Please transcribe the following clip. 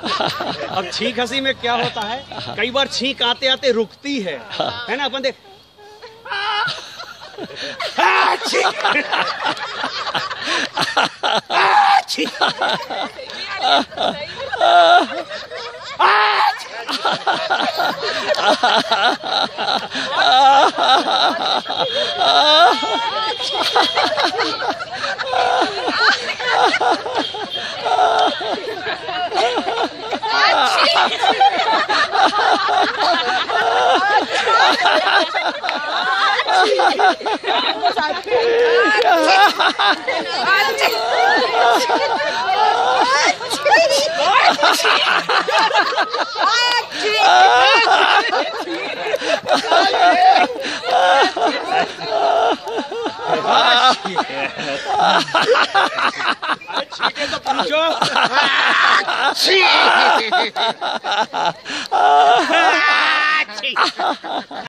अब छींक हंसी में क्या होता है, कई बार छींक आते आते रुकती है ना, अपन देख तो पूछो।